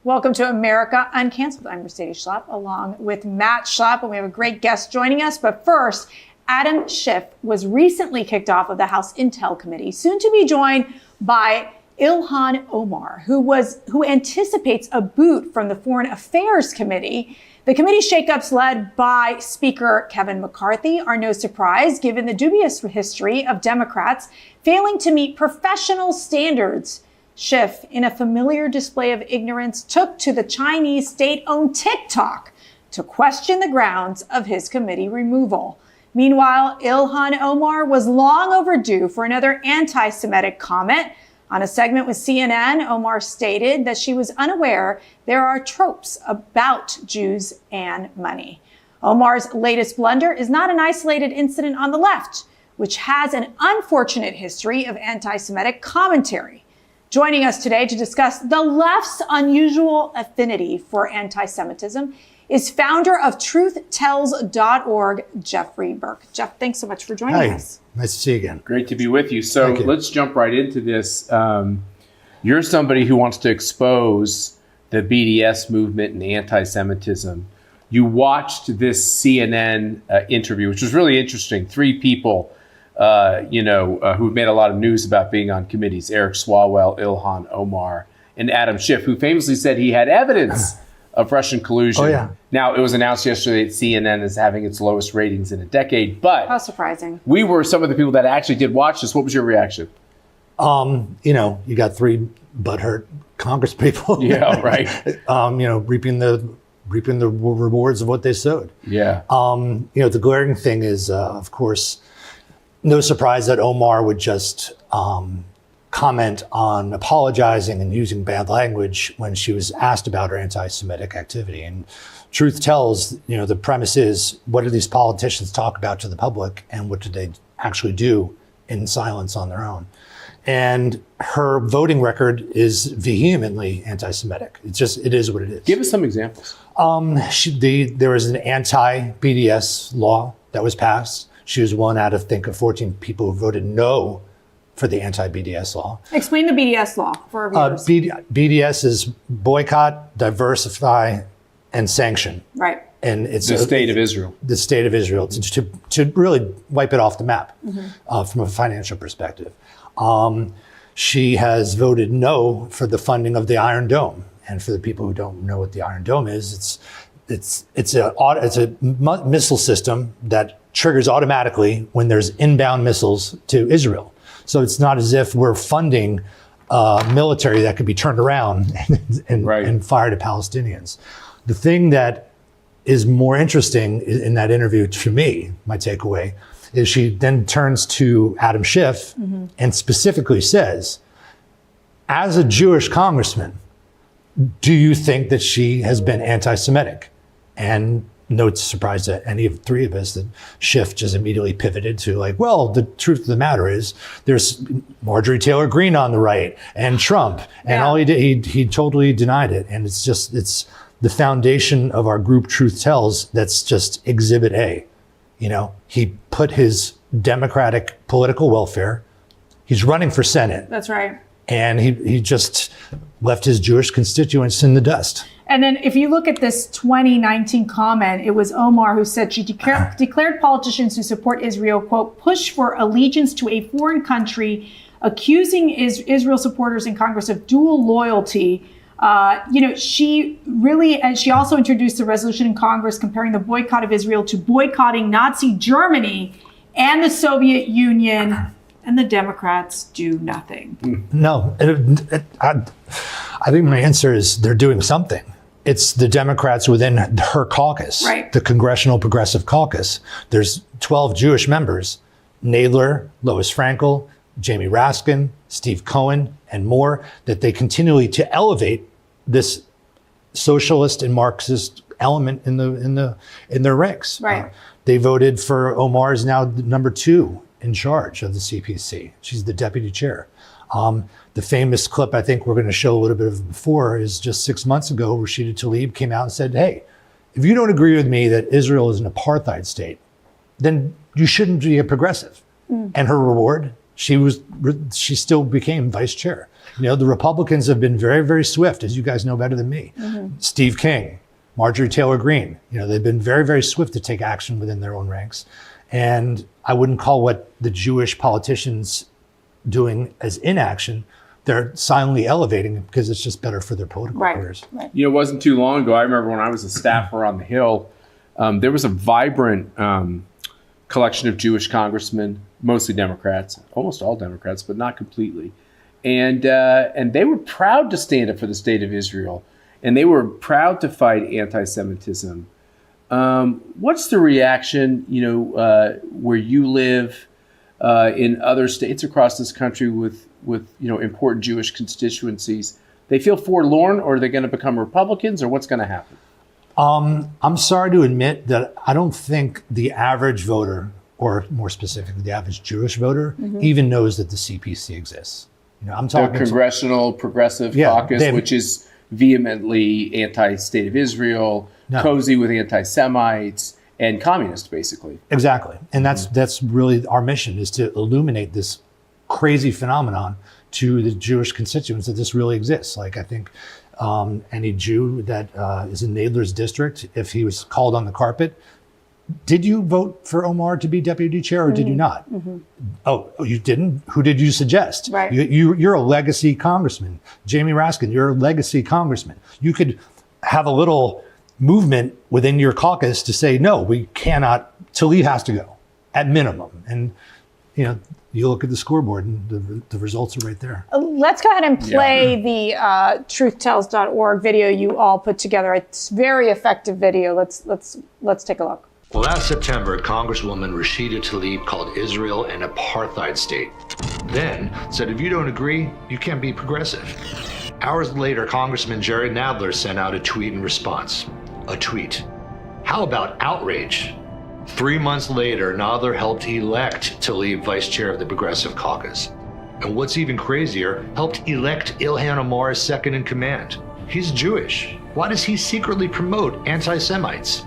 Welcome to America Uncanceled. I'm Mercedes Schlapp along with Matt Schlapp, and we have a great guest joining us. But first, Adam Schiff was recently kicked off of the House Intel Committee, soon to be joined by Ilhan Omar, who anticipates a boot from the Foreign Affairs Committee. The committee shakeups led by Speaker Kevin McCarthy are no surprise, given the dubious history of Democrats failing to meet professional standards. Schiff, in a familiar display of ignorance, took to the Chinese state-owned TikTok to question the grounds of his committee removal. Meanwhile, Ilhan Omar was long overdue for another anti-Semitic comment. On a segment with CNN, Omar stated that she was unaware there are tropes about Jews and money. Omar's latest blunder is not an isolated incident on the left, which has an unfortunate history of anti-Semitic commentary. Joining us today to discuss the left's unusual affinity for anti-Semitism is founder of truthtells.org, Jeffrey Burke. Jeff, thanks so much for joining us. Nice to see you again. Great to be with you. So let's jump right into this. You're somebody who wants to expose the BDS movement and anti-Semitism. You watched this CNN interview, which was really interesting. Three people who've made a lot of news about being on committees: Eric Swalwell, Ilhan Omar, and Adam Schiff, who famously said he had evidence of Russian collusion. Oh, yeah. Now, it was announced yesterday that CNN is having its lowest ratings in a decade, but how surprising. We were some of the people that actually did watch this. What was your reaction? You got three butthurt Congress people. Yeah, right. Reaping the rewards of what they sowed. Yeah. The glaring thing is, of course, no surprise that Omar would just comment on apologizing and using bad language when she was asked about her anti-Semitic activity. And Truth Tells, the premise is, what do these politicians talk about to the public, and what do they actually do in silence on their own? And her voting record is vehemently anti-Semitic. It is what it is. Give us some examples. There was an anti-BDS law that was passed. She was one out of, of 14 people who voted no for the anti-BDS law. Explain the BDS law for our viewers. BDS is boycott, diversify, and sanction. Right. And it's the state of Israel. The state of Israel, to really wipe it off the map from a financial perspective. She has voted no for the funding of the Iron Dome. And for the people who don't know what the Iron Dome is, it's a missile system that triggers automatically when there's inbound missiles to Israel. So it's not as if we're funding military that could be turned around and fired at Palestinians. The thing that is more interesting in that interview, to me, my takeaway, is she then turns to Adam Schiff and specifically says, as a Jewish congressman, do you think that she has been anti-Semitic? And no surprise to any of three of us that Schiff just immediately pivoted to the truth of the matter is there's Marjorie Taylor Greene on the right and Trump, and all he did, he totally denied it. And it's the foundation of our group Truth Tells. That's just exhibit A. He put his democratic political welfare. He's running for Senate. That's right. And he just left his Jewish constituents in the dust. And then if you look at this 2019 comment, it was Omar who said she declared politicians who support Israel, quote, push for allegiance to a foreign country, accusing Israel supporters in Congress of dual loyalty. She really, and she also introduced a resolution in Congress comparing the boycott of Israel to boycotting Nazi Germany and the Soviet Union, and the Democrats do nothing. No, I think my answer is they're doing something. It's the Democrats within her caucus, right. The Congressional Progressive Caucus. There's 12 Jewish members: Nadler, Lois Frankel, Jamie Raskin, Steve Cohen, and more, that they continually to elevate this socialist and Marxist element in their ranks. Right. They voted for Omar is now number 2 in charge of the CPC. She's the deputy chair. The famous clip I think we're going to show a little bit of before is just 6 months ago, Rashida Tlaib came out and said, hey, if you don't agree with me that Israel is an apartheid state, then you shouldn't be a progressive. And her reward, she still became vice chair. The Republicans have been very, very swift, as you guys know better than me. Steve King, Marjorie Taylor Greene, they've been very, very swift to take action within their own ranks. And I wouldn't call what the Jewish politicians doing as inaction. They're silently elevating it because it's just better for their political careers. Right. It wasn't too long ago. I remember when I was a staffer on the Hill, there was a vibrant collection of Jewish congressmen, mostly Democrats, almost all Democrats, but not completely. And they were proud to stand up for the state of Israel, and they were proud to fight anti-Semitism. What's the reaction, where you live, in other states across this country with important Jewish constituencies? They feel forlorn, or are they going to become Republicans, or what's going to happen? I'm sorry to admit that I don't think the average voter, or more specifically, the average Jewish voter, even knows that the CPC exists. I'm talking the Congressional Progressive Caucus, which is vehemently anti-state of Israel, cozy with anti-Semites and communists, basically. Exactly. And that's really our mission, is to illuminate this crazy phenomenon to the Jewish constituents that this really exists. Like, I think any Jew that is in Nadler's district, if he was called on the carpet, did you vote for Omar to be deputy chair, or did you not? Oh, you didn't? Who did you suggest? Right. You're a legacy congressman. Jamie Raskin, you're a legacy congressman. You could have a little movement within your caucus to say, no, we cannot, Tlaib has to go, at minimum. And, you look at the scoreboard and the results are right there. Let's go ahead and play the truthtells.org video you all put together. It's a very effective video. Let's take a look. Well, last September, Congresswoman Rashida Tlaib called Israel an apartheid state. Then said, if you don't agree, you can't be progressive. Hours later, Congressman Jerry Nadler sent out a tweet in response. A tweet. How about outrage? 3 months later, Nadler helped elect Tlaib vice chair of the Progressive Caucus. And what's even crazier, helped elect Ilhan Omar as second in command. He's Jewish. Why does he secretly promote anti-Semites?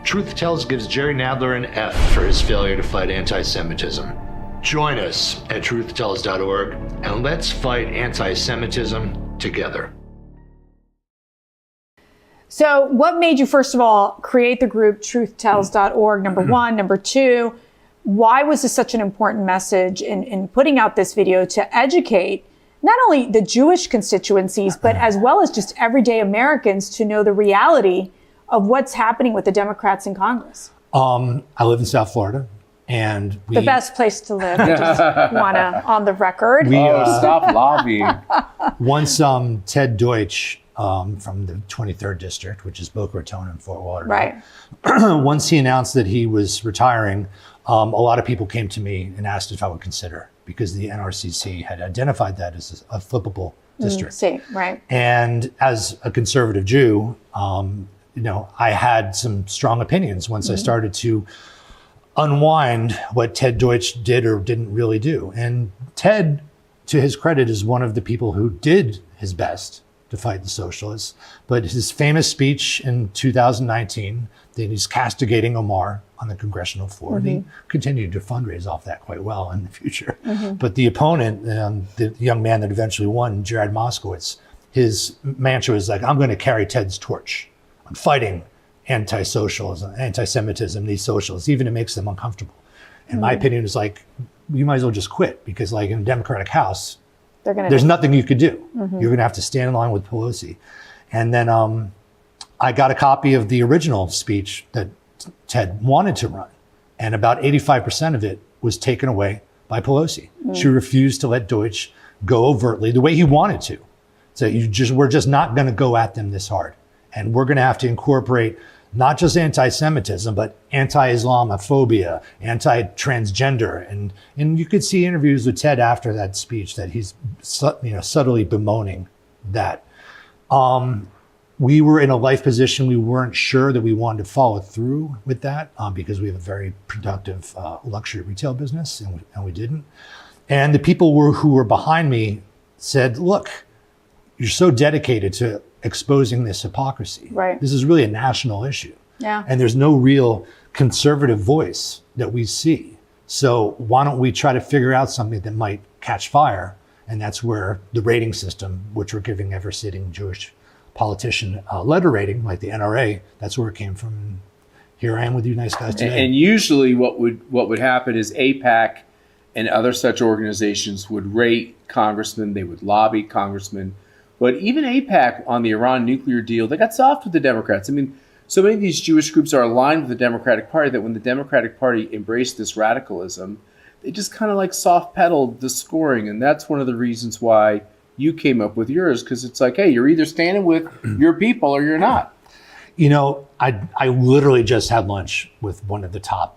Truth Tells gives Jerry Nadler an F for his failure to fight anti-Semitism. Join us at truthtells.org and let's fight anti-Semitism together. So what made you, first of all, create the group truthtells.org, number one? Number two, why was this such an important message in putting out this video to educate not only the Jewish constituencies, but as well as just everyday Americans to know the reality of what's happening with the Democrats in Congress? I live in South Florida, and the best place to live. I just want to, on the record. Stop lobbying. Once Ted Deutsch, from the 23rd District, which is Boca Raton and Fort Lauderdale. Right. Once he announced that he was retiring, a lot of people came to me and asked if I would consider, because the NRCC had identified that as a flippable district. Right. And as a conservative Jew, I had some strong opinions once I started to unwind what Ted Deutsch did or didn't really do. And Ted, to his credit, is one of the people who did his best to fight the socialists. But his famous speech in 2019, that he's castigating Omar on the congressional floor, he continued to fundraise off that quite well in the future. But the opponent, the young man that eventually won, Jared Moskowitz, his mantra is like, I'm going to carry Ted's torch. I'm fighting anti-socialism, anti-Semitism, these socialists, even it makes them uncomfortable. And my opinion is like, you might as well just quit, because like in a Democratic House, there's nothing you could do. You're going to have to stand in line with Pelosi. And then I got a copy of the original speech that Ted wanted to run. And about 85% of it was taken away by Pelosi. She refused to let Deutsch go overtly the way he wanted to. So we're just not going to go at them this hard. And we're going to have to incorporate not just anti-Semitism, but anti-Islamophobia, anti-transgender. And you could see interviews with Ted after that speech that he's subtly bemoaning that. We were in a life position we weren't sure that we wanted to follow through with that because we have a very productive luxury retail business, and we didn't. And the people who were behind me said, look, you're so dedicated to exposing this hypocrisy. Right. This is really a national issue. Yeah. And there's no real conservative voice that we see So why don't we try to figure out something that might catch fire? And that's where the rating system, which we're giving every sitting Jewish politician a letter rating, like the NRA, that's where it came from. And here I am with you nice guys today. And usually what would happen is AIPAC and other such organizations would rate congressmen, they would lobby congressmen. But even AIPAC on the Iran nuclear deal, they got soft with the Democrats. I mean, so many of these Jewish groups are aligned with the Democratic Party that when the Democratic Party embraced this radicalism, they just kind of like soft pedaled the scoring. And that's one of the reasons why you came up with yours, because it's like, hey, you're either standing with your people or you're not. You know, I literally just had lunch with one of the top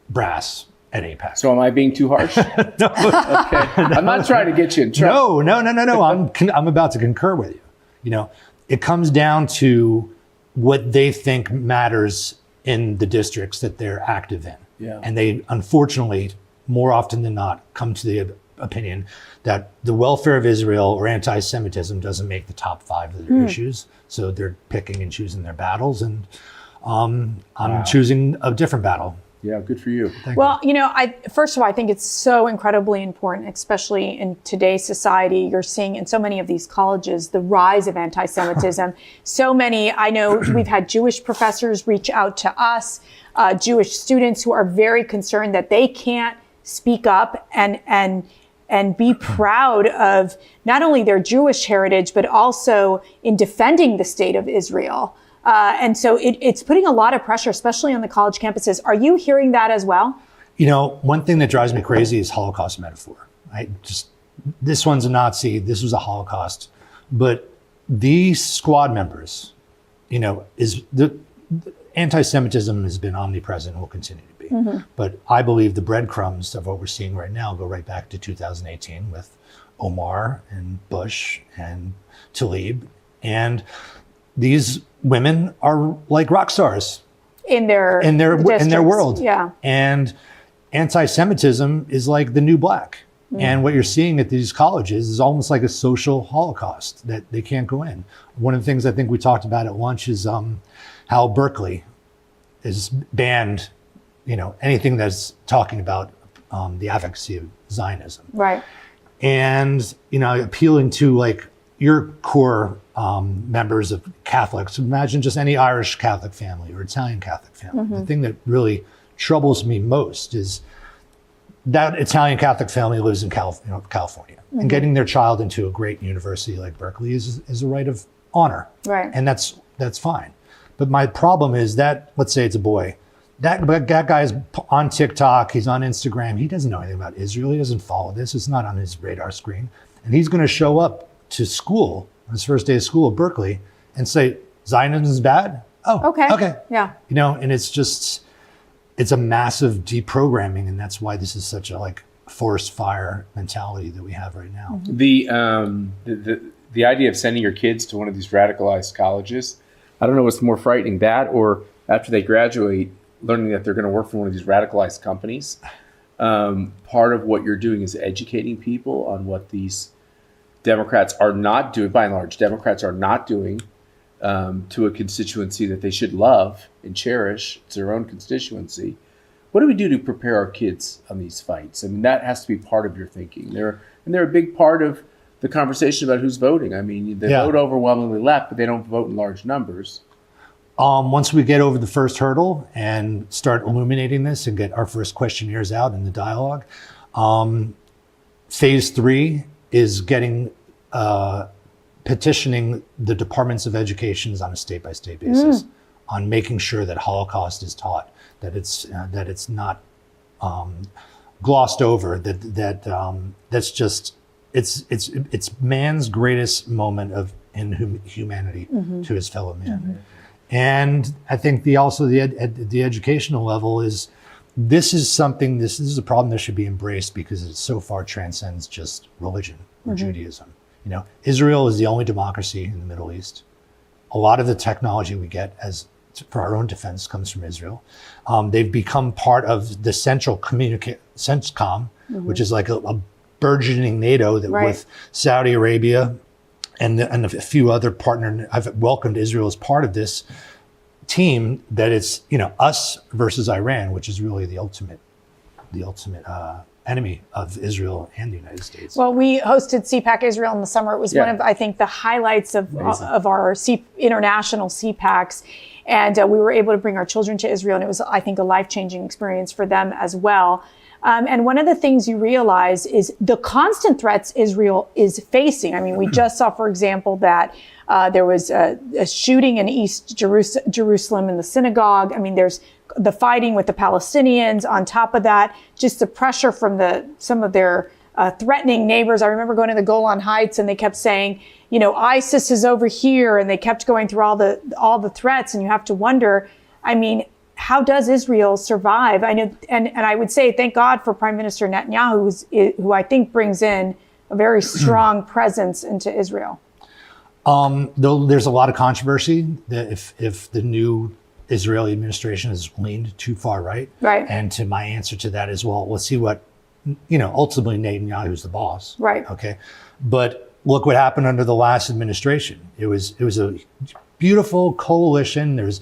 brass at AIPAC. So am I being too harsh? No. Okay. I'm not trying to get you in trouble. No. I'm about to concur with you. You know, it comes down to what they think matters in the districts that they're active in. Yeah. And they, unfortunately, more often than not, come to the opinion that the welfare of Israel or anti-Semitism doesn't make the top 5 of their issues. So they're picking and choosing their battles. And I'm choosing a different battle. Yeah, good for you. Well, you know, first of all, I think it's so incredibly important, especially in today's society. You're seeing in so many of these colleges the rise of anti-Semitism. So many, I know we've had Jewish professors reach out to us, Jewish students who are very concerned that they can't speak up and be proud of not only their Jewish heritage, but also in defending the state of Israel. And so it's putting a lot of pressure, especially on the college campuses. Are you hearing that as well? You know, one thing that drives me crazy is Holocaust metaphor. This one's a Nazi, this was a Holocaust. But these squad members, you know, the anti-Semitism has been omnipresent and will continue to be. Mm-hmm. But I believe the breadcrumbs of what we're seeing right now go right back to 2018 with Omar and Bush and Tlaib. And these women are like rock stars in their world. Yeah. And anti-Semitism is like the new black. Mm. And what you're seeing at these colleges is almost like a social Holocaust that they can't go in. One of the things I think we talked about at lunch is how Berkeley is banned, you know, anything that's talking about the advocacy of Zionism. Right. And, you know, appealing to like your core members of Catholics. Imagine just any Irish Catholic family or Italian Catholic family. Mm-hmm. The thing that really troubles me most is that Italian Catholic family lives in California, mm-hmm. and getting their child into a great university like Berkeley is a right of honor. Right. And that's fine. But my problem is that, let's say it's a boy, that guy's on TikTok, he's on Instagram, he doesn't know anything about Israel, he doesn't follow this, it's not on his radar screen. And he's gonna show up to school, on his first day of school at Berkeley, and say, Zionism is bad? Oh, okay. Yeah. You know, and it's a massive deprogramming, and that's why this is such a like forest fire mentality that we have right now. Mm-hmm. The idea of sending your kids to one of these radicalized colleges, I don't know what's more frightening, that or after they graduate, learning that they're going to work for one of these radicalized companies. Part of what you're doing is educating people on what these Democrats are not doing, by and large, Democrats are not doing to a constituency that they should love and cherish. It's their own constituency. What do we do to prepare our kids on these fights? I mean, that has to be part of your thinking. They're a big part of the conversation about who's voting. I mean, they vote overwhelmingly left, but they don't vote in large numbers. Once we get over the first hurdle and start illuminating this and get our first questionnaires out in the dialogue, phase 3 is getting petitioning the departments of education on a state-by-state basis on making sure that Holocaust is taught, that it's not glossed over, that's just it's man's greatest moment of inhumanity to his fellow man. Mm-hmm. And I think the educational level is this is a problem that should be embraced because it so far transcends just religion or Judaism. You know, Israel is the only democracy in the Middle East. A lot of the technology we get for our own defense comes from Israel. They've become part of the central CENTCOM, which is like a burgeoning NATO that with Saudi Arabia and a few other partners. I've welcomed Israel as part of this team that it's, you know, us versus Iran, which is really the ultimate the ultimate enemy of Israel and the United States. Well, we hosted CPAC Israel in the summer. It was one of, I think, the highlights of our international CPACs. And we were able to bring our children to Israel. And it was, I think, a life-changing experience for them as well. And one of the things you realize is the constant threats Israel is facing. I mean, we just saw, for example, that there was a shooting in East Jerusalem in the synagogue. I mean, there's the fighting with the Palestinians. On top of that, just the pressure from some of their threatening neighbors. I remember going to the Golan Heights and they kept saying, you know, ISIS is over here, and they kept going through all the threats. And you have to wonder, I mean, how does Israel survive? I know, and I would say, thank God for Prime Minister Netanyahu, who I think brings in a very strong presence into Israel. Though there's a lot of controversy that if the new Israeli administration has leaned too far right. And to my answer to that is, well, let's see what, you know, ultimately Netanyahu's the boss. Okay. But look what happened under the last administration. It was a beautiful coalition. There's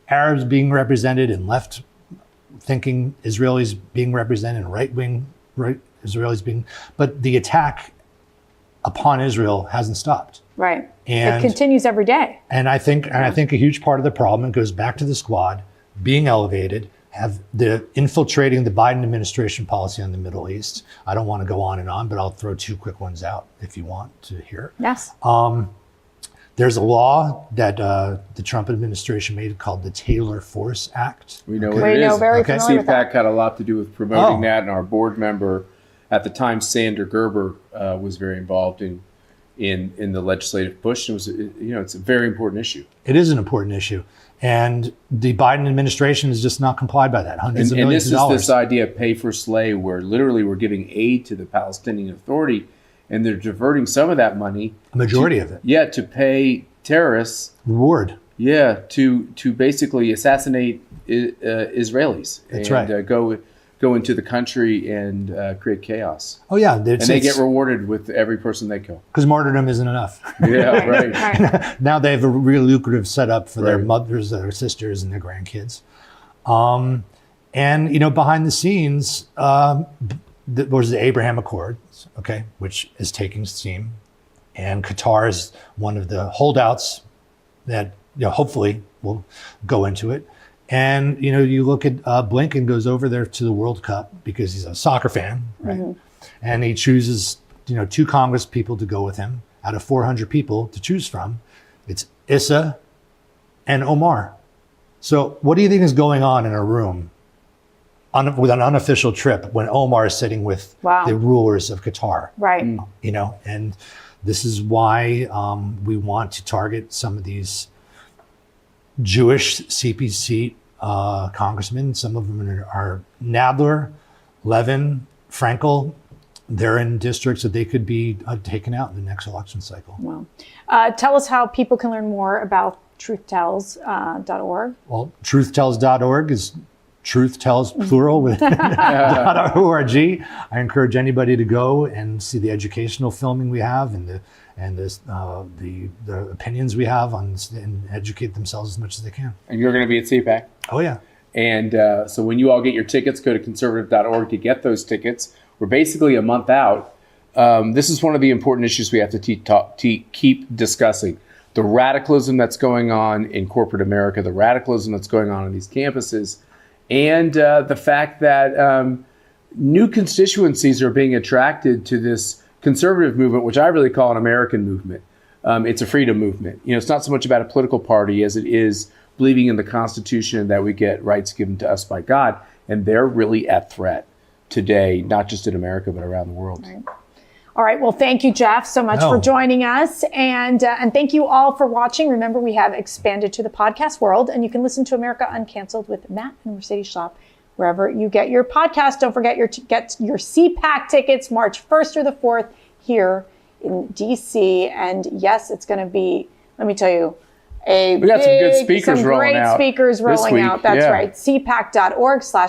Arabs being represented and left-thinking Israelis being represented and right-wing Israelis but the attack upon Israel hasn't stopped. And it And continues every day. And I think a huge part of the problem, it goes back to the squad being elevated, infiltrating the Biden administration policy on the Middle East. I don't want to go on and on, but I'll throw two quick ones out if you want to hear. Yes. There's a law that the Trump administration made called the Taylor Force Act. We know what it is. Very familiar with that. CPAC had a lot to do with promoting that, and our board member at the time, Sander Gerber, was very involved in the legislative push. It was, it's a very important issue. It is an important issue, and the Biden administration has just not complied by that. Hundreds of millions of dollars. And this is this idea of pay for slay, where literally we're giving aid to the Palestinian Authority, and they're diverting some of that money, a majority of it, to pay terrorists. Reward. To basically assassinate Israelis. That's and go into the country and create chaos. Oh yeah, and they get rewarded with every person they kill. Because martyrdom isn't enough. Yeah, right. Now they have a real lucrative setup for their mothers, their sisters, and their grandkids. And behind the scenes, there was the Abraham Accords, which is taking steam, and Qatar is one of the holdouts that hopefully will go into it. And you look at Blinken goes over there to the World Cup because he's a soccer fan, right? And he chooses 2 Congress people to go with him out of 400 people to choose from. It's Issa and Omar. So what do you think is going on in a room with an unofficial trip when Omar is sitting with the rulers of Qatar? And this is why we want to target some of these Jewish CPC congressmen. Some of them are Nadler, Levin, Frankel. They're in districts that they could be taken out in the next election cycle. Wow. Tell us how people can learn more about truthtells.org. Well, truthtells.org is truth tells plural with .org. I encourage anybody to go and see the educational filming we have and the opinions we have and educate themselves as much as they can. And you're going to be at CPAC. Oh yeah. And so when you all get your tickets, go to conservative.org to get those tickets. We're basically a month out. This is one of the important issues we have to keep discussing. The radicalism that's going on in corporate America, the radicalism that's going on these campuses, and the fact that new constituencies are being attracted to this conservative movement, which I really call an American movement. It's a freedom movement. It's not so much about a political party as it is believing in the Constitution and that we get rights given to us by God. And they're really at threat today, not just in America, but around the world. Right. All right. Well, thank you, Jeff, so much for joining us. And thank you all for watching. Remember, we have expanded to the podcast world, and you can listen to America Uncanceled with Matt and Mercedes Schlapp wherever you get your podcast. Don't forget get your CPAC tickets March 1st or the 4th here in DC. And yes, it's going to be, let me tell you, we got some good speakers rolling out. Great speakers rolling out. That's right. CPAC.org/